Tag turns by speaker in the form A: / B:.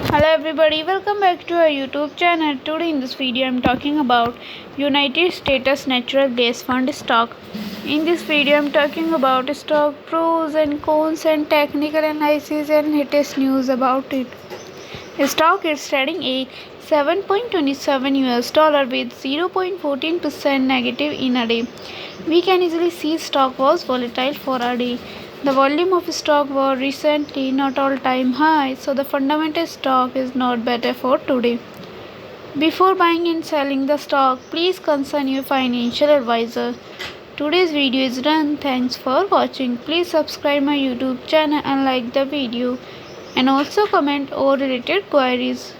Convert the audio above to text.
A: Hello everybody, welcome back to our YouTube channel. Today in this video I am talking about United States Natural Gas Fund stock. In this video I am talking about stock pros and cons and technical analysis and latest news about it. The stock is trading at 7.27 US dollar with 0.14% negative in a day. We can easily see stock was volatile for a day. The volume of stock was recently not all-time high, so the fundamental stock is not better for today. Before buying and selling the stock, please consult your financial advisor. Today's video is done. Thanks for watching. Please subscribe my YouTube channel and like the video, and also comment all related queries.